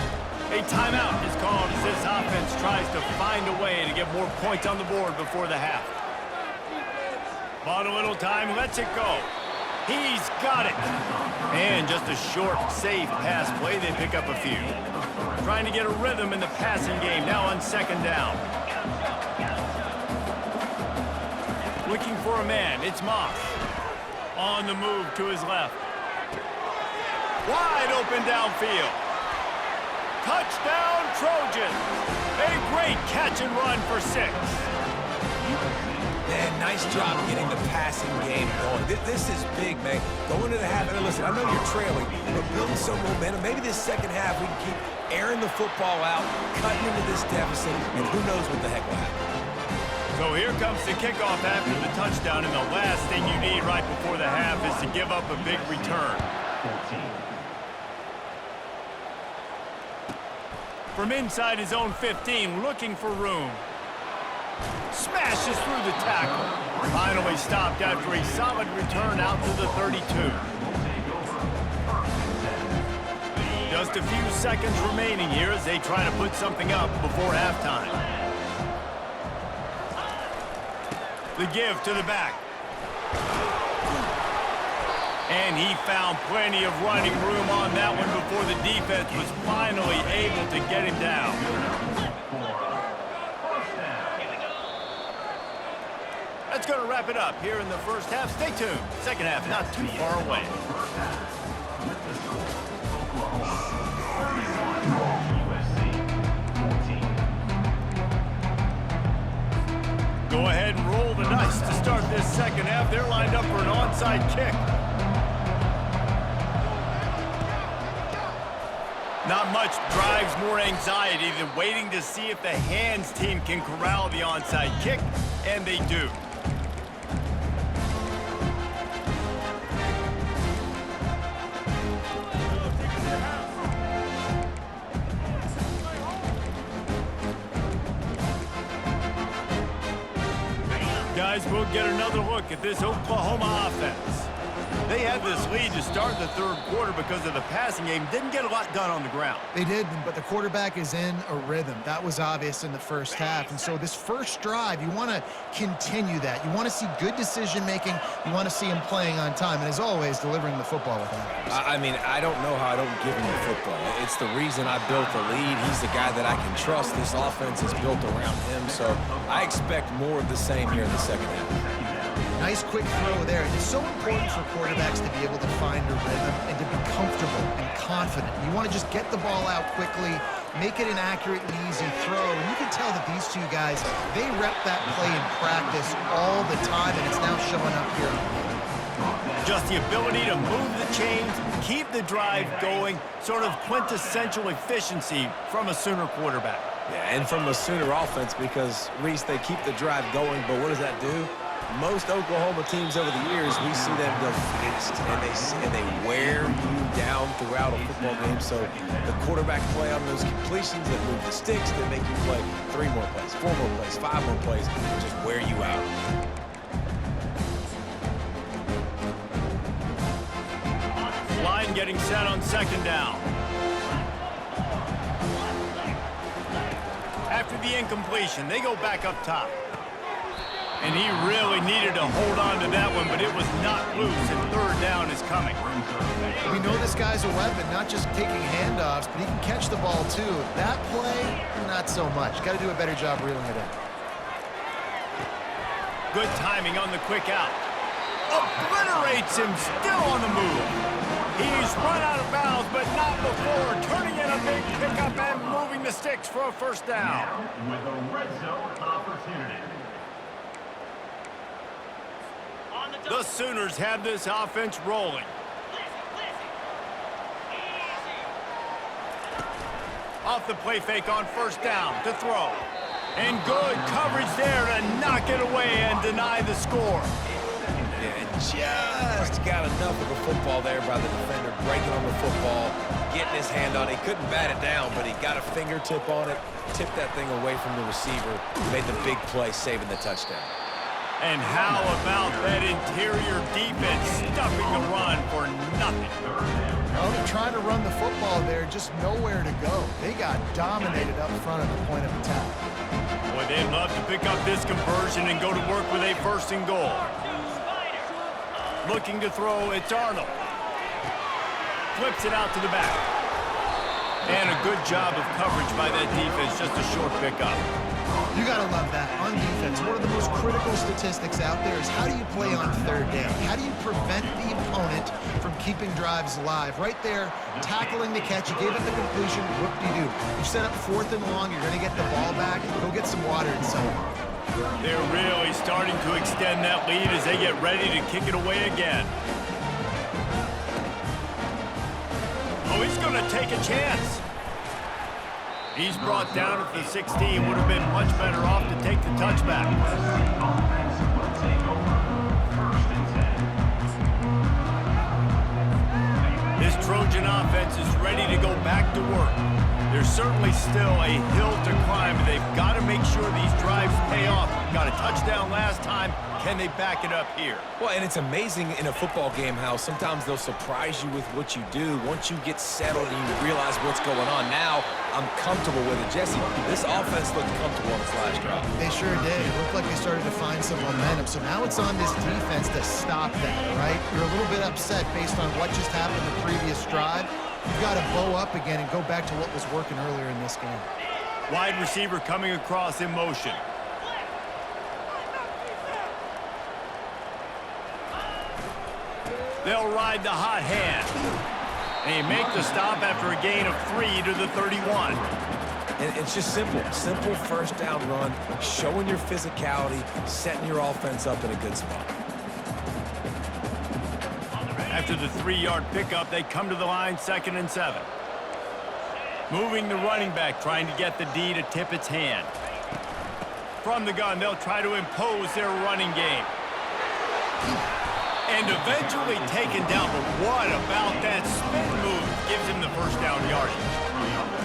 [SPEAKER 1] A timeout is called as this offense tries to find a way to get more points on the board before the half. Bought a little time, lets it go. He's got it. And just a short, safe pass play. They pick up a few. Trying to get a rhythm in the passing game now on second down. Looking for a man. It's Moss. On the move to his left. Wide open downfield. Touchdown, Trojans. A great catch and run for 6.
[SPEAKER 3] Man, nice job getting the passing game going. This is big, man. Going to the half, and listen, I know you're trailing, but building some momentum. Maybe this second half we can keep airing the football out, cutting into this deficit, and who knows what the heck will happen.
[SPEAKER 1] So here comes the kickoff after the touchdown, and the last thing you need right before the half is to give up a big return. From inside his own 15, looking for room. Smashes through the tackle. Finally stopped after a solid return out to the 32. Just a few seconds remaining here as they try to put something up before halftime. The give to the back. And he found plenty of running room on that one before the defense was finally able to get him down. That's going to wrap it up here in the first half. Stay tuned. Second half not too far away. Go ahead and roll the dice to start this second half. They're lined up for an onside kick. Not much drives more anxiety than waiting to see if the hands team can corral the onside kick, and they do. Guys, we'll get another look at this Oklahoma offense. They had this lead to start the third quarter because of the passing game. Didn't get a lot done on the ground.
[SPEAKER 2] They did, but the quarterback is in a rhythm. That was obvious in the first half. And so this first drive, you want to continue that. You want to see good decision-making. You want to see him playing on time. And as always, delivering the football with accuracy.
[SPEAKER 3] I mean, I don't know how I don't give him the football. It's the reason I built the lead. He's the guy that I can trust. This offense is built around him. So I expect more of the same here in the second half.
[SPEAKER 2] Nice quick throw there. It's so important for quarterbacks to be able to find a rhythm and to be comfortable and confident. You want to just get the ball out quickly, make it an accurate and easy throw. And you can tell that these two guys, they rep that play in practice all the time, and it's now showing up here.
[SPEAKER 1] Just the ability to move the chains, keep the drive going, sort of quintessential efficiency from a Sooner quarterback.
[SPEAKER 3] Yeah, and from a Sooner offense because, Reese, they keep the drive going, but what does that do? Most Oklahoma teams over the years, we see them go fast, and they wear you down throughout a football game. So the quarterback play on those completions that move the sticks, that make you play 3 more plays, 4 more plays, 5 more plays, just wear you out.
[SPEAKER 1] Line getting set on second down. After the incompletion, they go back up top. And he really needed to hold on to that one, but it was not loose, and third down is coming.
[SPEAKER 2] We know this guy's a weapon, not just taking handoffs, but he can catch the ball too. That play, not so much. Got to do a better job reeling it in.
[SPEAKER 1] Good timing on the quick out. Obliterates him, still on the move. He's run out of bounds, but not before turning in a big pickup and moving the sticks for a first down.
[SPEAKER 4] With a red zone opportunity.
[SPEAKER 1] The Sooners have this offense rolling. Off the play fake on first down to throw. And good coverage there to knock it away and deny the score.
[SPEAKER 3] Yeah, and just got enough of the football there by the defender, breaking on the football, getting his hand on it. He couldn't bat it down, but he got a fingertip on it, tipped that thing away from the receiver, made the big play, saving the touchdown.
[SPEAKER 1] And how about that interior defense stuffing the run for nothing?
[SPEAKER 2] Oh, they're trying to run the football there, just nowhere to go. They got dominated up front at the point of attack.
[SPEAKER 1] Boy, they'd love to pick up this conversion and go to work with a 1st and goal. Looking to throw, it's Arnold. Flips it out to the back. And a good job of coverage by that defense, just a short pickup.
[SPEAKER 2] You got to love that. On defense, one of the most critical statistics out there is how do you play on 3rd down? How do you prevent the opponent from keeping drives alive? Right there, tackling the catch. You gave up the completion, whoop-de-doo. You set up 4th and long, you're going to get the ball back. Go get some water and so on.
[SPEAKER 1] They're really starting to extend that lead as they get ready to kick it away again. Oh, he's going to take a chance. He's brought down at the 16. Would have been much better off to take the touchback. This Trojan offense is ready to go back to work. There's certainly still a hill to climb, but they've got to make sure these drives pay off. Got a touchdown last time. Can they back it up here?
[SPEAKER 3] Well, and it's amazing in a football game how sometimes they'll surprise you with what you do. Once you get settled and you realize what's going on, now I'm comfortable with it. Jesse, this offense looked comfortable on its last drive.
[SPEAKER 2] They sure did. It looked like they started to find some momentum. So now it's on this defense to stop that, right? You're a little bit upset based on what just happened the previous drive. You've got to bow up again and go back to what was working earlier in this game.
[SPEAKER 1] Wide receiver coming across in motion. They'll ride the hot hand. They make the stop after a gain of 3 to the 31.
[SPEAKER 3] And it's just simple 1st down run, showing your physicality, setting your offense up in a good spot.
[SPEAKER 1] After the 3-yard pickup, they come to the line 2nd and 7. Moving the running back, trying to get the D to tip its hand. From the gun, they'll try to impose their running game. And eventually taken down, but what about that spin move? Gives him the 1st down yardage.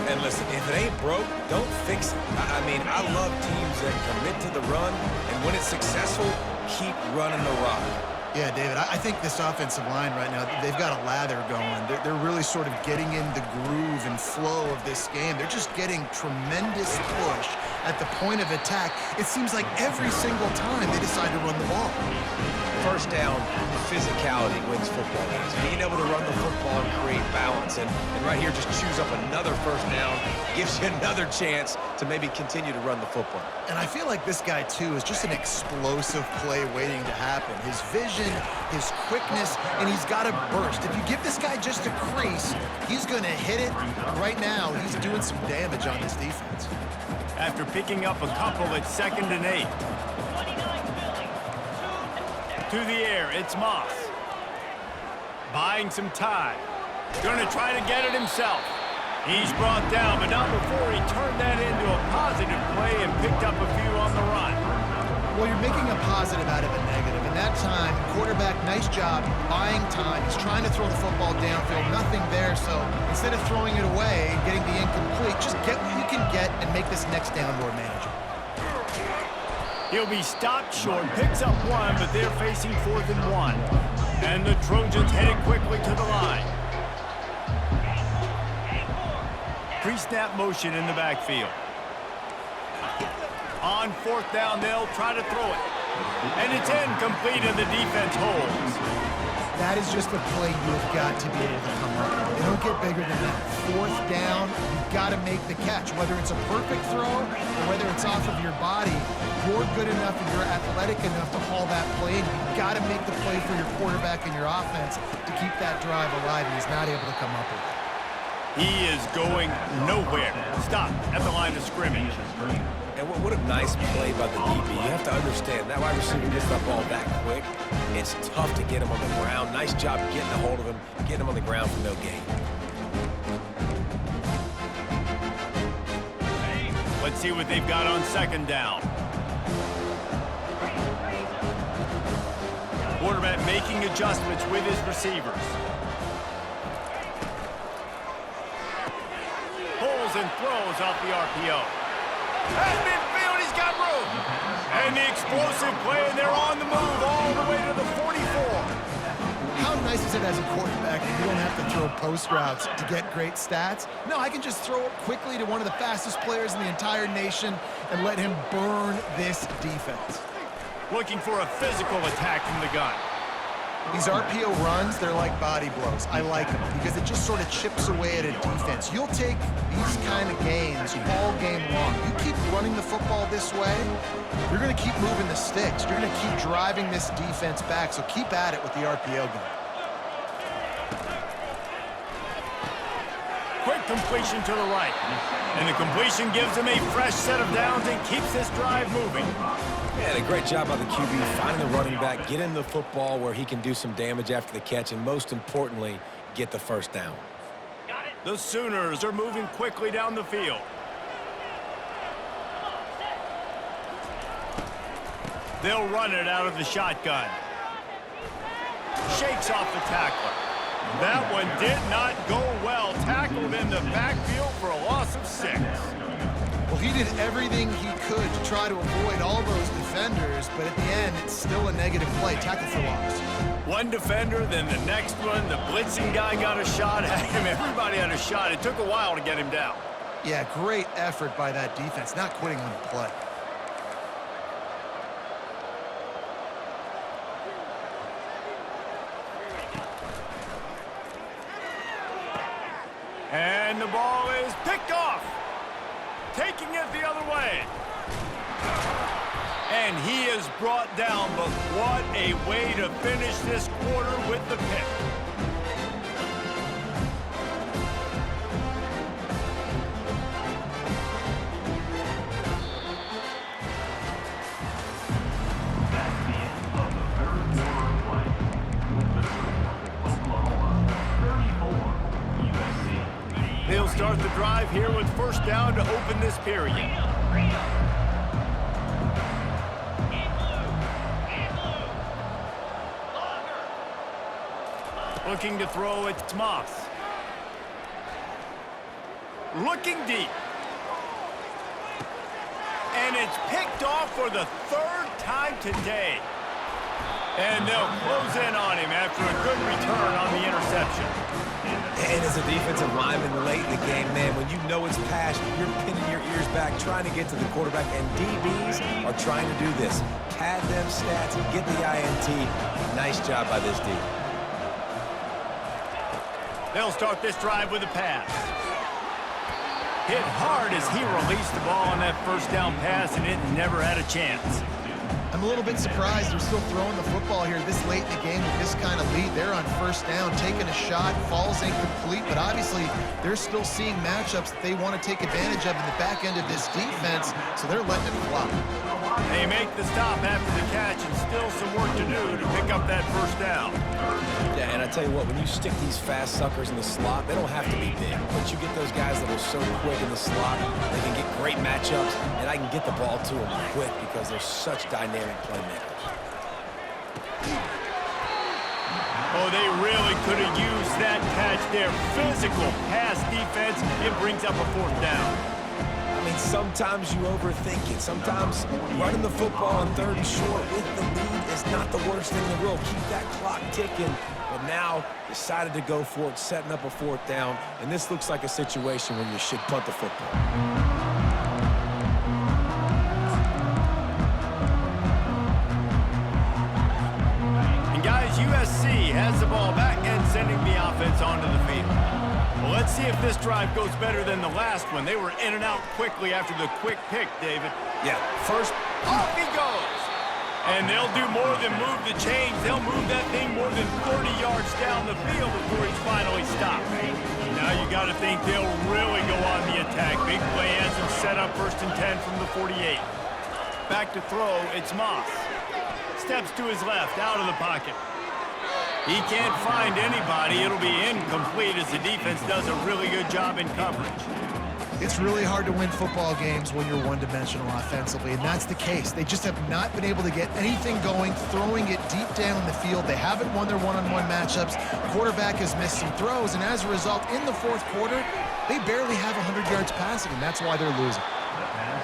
[SPEAKER 3] And listen, if it ain't broke, don't fix it. I mean, I love teams that commit to the run, and when it's successful, keep running the rock.
[SPEAKER 2] Yeah, David, I think this offensive line right now, they've got a lather going. They're really sort of getting in the groove and flow of this game. They're just getting tremendous push at the point of attack. It seems like every single time they decide to run the ball.
[SPEAKER 3] 1st down, physicality wins football games. Being able to run the football and create balance. And right here, just choose up another 1st down, gives you another chance to maybe continue to run the football.
[SPEAKER 2] And I feel like this guy, too, is just an explosive play waiting to happen. His vision, his quickness, and he's got a burst. If you give this guy just a crease, he's going to hit it. Right now, he's doing some damage on this defense.
[SPEAKER 1] After picking up a couple at 2nd and 8. To the air, it's Moss. Buying some time. Going to try to get it himself. He's brought down, but not before he turned that into a positive play and picked up a few on the run.
[SPEAKER 2] Well, you're making a positive out of a negative. And that time, quarterback, nice job, buying time. He's trying to throw the football downfield, nothing there. So instead of throwing it away and getting the incomplete, just get what you can get and make this next down more manageable.
[SPEAKER 1] He'll be stopped short, picks up 1, but they're facing 4th and 1. And the Trojans headed quickly to the line. Pre-snap motion in the backfield. On 4th down, they'll try to throw it. And it's incomplete, and the defense holds.
[SPEAKER 2] That is just a play you've got to be able to come up with. They don't get bigger than that. 4th down, you've got to make the catch. Whether it's a perfect throw or whether it's off of your body, you're good enough and you're athletic enough to haul that play, and you've got to make the play for your quarterback and your offense to keep that drive alive, and he's not able to come up with it.
[SPEAKER 1] He is going nowhere. Stop at the line of scrimmage.
[SPEAKER 3] And what a nice play by the DB. You have to understand, that wide receiver gets that ball that quick. It's tough to get him on the ground. Nice job getting a hold of him, getting him on the ground for no gain.
[SPEAKER 1] Let's see what they've got on second down. Quarterback making adjustments with his receivers. Pulls and throws off the RPO. At midfield, he's got room. And the explosive play, and they're on the move all the way to the 44.
[SPEAKER 2] How nice is it as a quarterback that you don't have to throw post routes to get great stats? No, I can just throw it quickly to one of the fastest players in the entire nation and let him burn this defense.
[SPEAKER 1] Looking for a physical attack from the gun.
[SPEAKER 2] These RPO runs, they're like body blows. I like them because it just sort of chips away at a defense. You'll take these kind of gains all game long. You keep running the football this way, you're going to keep moving the sticks. You're going to keep driving this defense back, so keep at it with the RPO gun.
[SPEAKER 1] Quick completion to the right. And the completion gives him a fresh set of downs and keeps this drive moving.
[SPEAKER 3] Yeah, a great job by the QB, finding the running back, getting the football where he can do some damage after the catch, and most importantly, get the first down.
[SPEAKER 1] The Sooners are moving quickly down the field. They'll run it out of the shotgun. Shakes off the tackler. That one did not go well. Tackled in the backfield for a loss of 6.
[SPEAKER 2] Well, he did everything he could to try to avoid all those defenders, but at the end, it's still a negative play, tackle for loss.
[SPEAKER 1] One defender, then the next one. The blitzing guy got a shot at him. Everybody had a shot. It took a while to get him down.
[SPEAKER 2] Yeah, great effort by that defense, not quitting on the play.
[SPEAKER 1] And the ball is picked off. Taking it the other way. And he is brought down, but what a way to finish this quarter with the pick. They'll start the drive here with first down to open this period. Looking to throw it to Moss. Looking deep. And it's picked off for the 3rd time today. And they'll close in on him after a good return on the interception.
[SPEAKER 3] And as a defensive lineman late in the game, man, when you know it's past, you're pinning your ears back, trying to get to the quarterback, and DBs are trying to do this. Pad them stats, get the INT. Nice job by this D.
[SPEAKER 1] They'll start this drive with a pass. Hit hard as he released the ball on that first down pass, and it never had a chance.
[SPEAKER 2] I'm a little bit surprised they're still throwing the football here this late in the game with this kind of lead. They're on first down, taking a shot, falls incomplete, but obviously they're still seeing matchups that they want to take advantage of in the back end of this defense, so they're letting it fly.
[SPEAKER 1] They make the stop after the catch, and still some work to do to pick up that first down.
[SPEAKER 3] Yeah, and I tell you what, when you stick these fast suckers in the slot, they don't have to be big, but you get those guys that are so quick in the slot, they can get great matchups, and I can get the ball to them quick because they're such dynamic playmakers.
[SPEAKER 1] Oh, they really could have used that catch there. Physical pass defense. It brings up a 4th down.
[SPEAKER 3] I mean, sometimes you overthink it. Sometimes running the football on 3rd and short with the lead is not the worst thing in the world. Keep that clock ticking. But now decided to go for it, setting up a 4th down. And this looks like a situation where you should punt the football.
[SPEAKER 1] USC has the ball back and sending the offense onto the field. Well, let's see if this drive goes better than the last one. They were in and out quickly after the quick pick, David.
[SPEAKER 3] Yeah, first.
[SPEAKER 1] Off he goes. And they'll do more than move the chains. They'll move that thing more than 30 yards down the field before he's finally stopped. Now you got to think they'll really go on the attack. Big play has them set up 1st and 10 from the 48. Back to throw, it's Moss. Steps to his left, out of the pocket. He can't find anybody. It'll be incomplete as the defense does a really good job in coverage.
[SPEAKER 2] It's really hard to win football games when you're one-dimensional offensively, and that's the case. They just have not been able to get anything going, throwing it deep down in the field. They haven't won their one-on-one matchups. Quarterback has missed some throws, and as a result, in the fourth quarter, they barely have 100 yards passing, and that's why they're losing.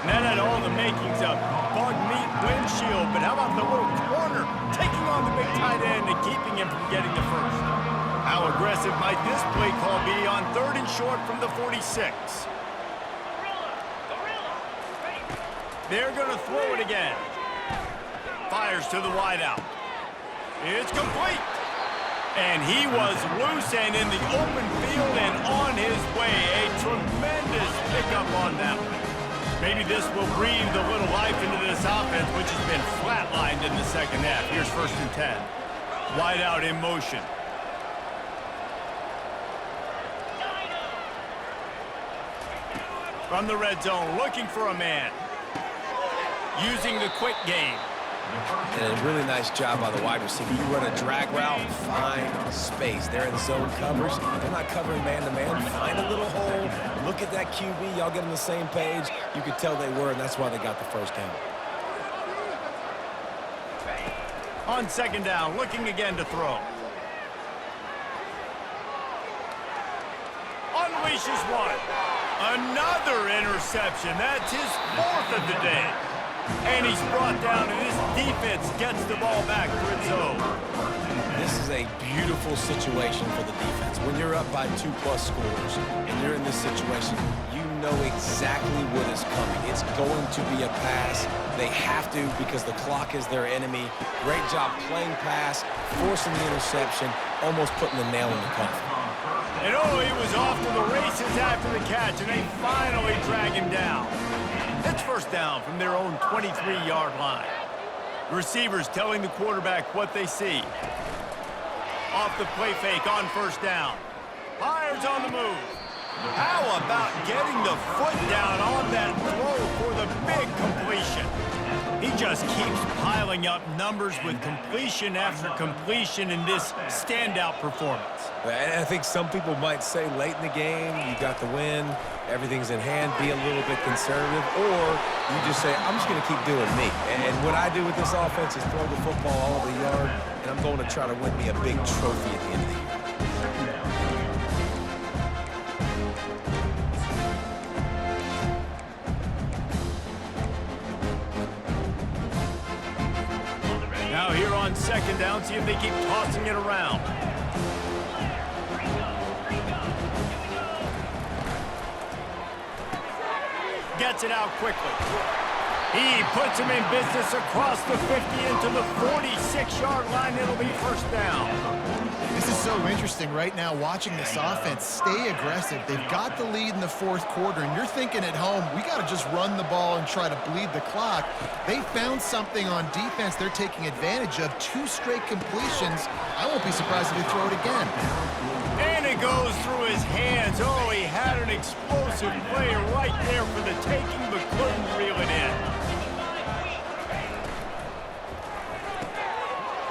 [SPEAKER 1] That had all the makings of bug meat windshield, but how about the little corner taking on the big tight end and keeping him from getting the first? How aggressive might this play call be on 3rd and short from the 46? They're going to throw it again. Fires to the wideout. It's complete. And he was loose and in the open field and on his way. A tremendous pickup on that one. Maybe this will breathe a little life into this offense, which has been flatlined in the second half. Here's 1st and 10. Wide out in motion. From the red zone, looking for a man. Using the quick game.
[SPEAKER 3] And a really nice job by the wide receiver. You run a drag route, find space. They're in zone coverage. They're not covering man-to-man. Find a little hole. Look at that QB. Y'all get on the same page. You could tell they were, and that's why they got the first down.
[SPEAKER 1] On 2nd down, looking again to throw. Unleashes one. Another interception. That's his 4th of the day. And he's brought down, and this defense gets the ball back for its own.
[SPEAKER 3] This is a beautiful situation for the defense. When you're up by 2+ scores and you're in this situation, you know exactly what is coming. It's going to be a pass. They have to because the clock is their enemy. Great job playing pass, forcing the interception, almost putting the nail in the coffin.
[SPEAKER 1] And oh, he was off to the races after the catch, and they finally drag him down. It's 1st down from their own 23-yard line. Receivers telling the quarterback what they see. Off the play fake on 1st down. Fires on the move. How about getting the foot down on that throw for the big completion? He just keeps piling up numbers with completion after completion in this standout performance.
[SPEAKER 3] And I think some people might say late in the game, you got the win, everything's in hand, be a little bit conservative, or you just say, I'm just going to keep doing me. And what I do with this offense is throw the football all over the yard, and I'm going to try to win me a big trophy at the end of the year.
[SPEAKER 1] Now here on 2nd down, see if they keep tossing it around. Gets it out quickly. He puts him in business across the 50 into the 46-yard line. It'll be 1st down.
[SPEAKER 2] This is so interesting right now watching this offense stay aggressive. They've got the lead in the 4th quarter, and you're thinking at home, we got to just run the ball and try to bleed the clock. They found something on defense they're taking advantage of. 2 straight completions. I won't be surprised if they throw it again.
[SPEAKER 1] And it goes through his hands. Oh, he had an explosive play right there for the taking, but couldn't reel it in.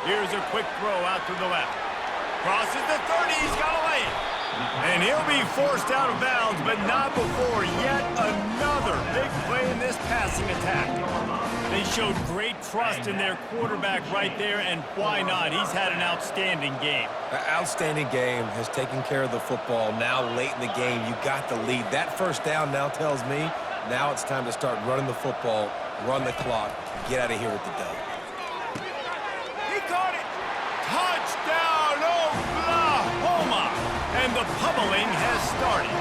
[SPEAKER 1] Here's a quick throw out to the left. Crosses the 30, he's got to lay it. And he'll be forced out of bounds, but not before yet another big play in this passing attack. They showed great trust in their quarterback right there, and why not? He's had an outstanding game.
[SPEAKER 3] Outstanding game, has taken care of the football. Now late in the game, you got the lead. That 1st down now tells me now it's time to start running the football, run the clock, get out of here with the dub.
[SPEAKER 1] He caught it. Touchdown, Oklahoma. And the pummeling has started.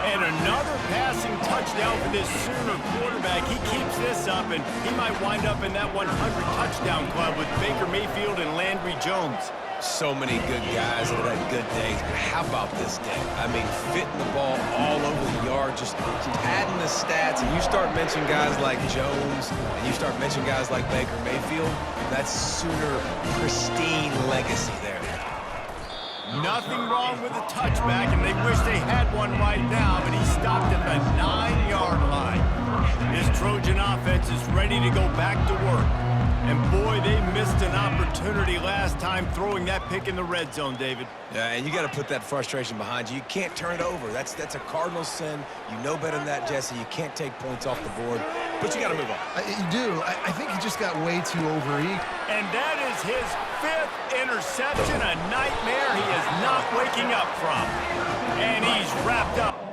[SPEAKER 1] And another passing touchdown for this Sooner quarterback. He keeps this up, and he might wind up in that 100 touchdown club with Baker Mayfield and Landry Jones.
[SPEAKER 3] So many good guys that have had good days, but how about this day? I mean, fitting the ball all over the yard, just padding the stats, and you start mentioning guys like Jones, and you start mentioning guys like Baker Mayfield, that's Sooner pristine legacy there.
[SPEAKER 1] Nothing wrong with the touchback, and they wish they had one right now, but he stopped at the 9-yard line. This Trojan offense is ready to go back to work. And boy, they missed an opportunity last time throwing that pick in the red zone, David.
[SPEAKER 3] Yeah, and you got to put that frustration behind you. You can't turn it over. That's a Cardinal sin. You know better than that, Jesse. You can't take points off the board, but you got to move on.
[SPEAKER 2] You do. I think he just got way too overeager.
[SPEAKER 1] And that is his 5th interception, a nightmare he is not waking up from. And he's wrapped up.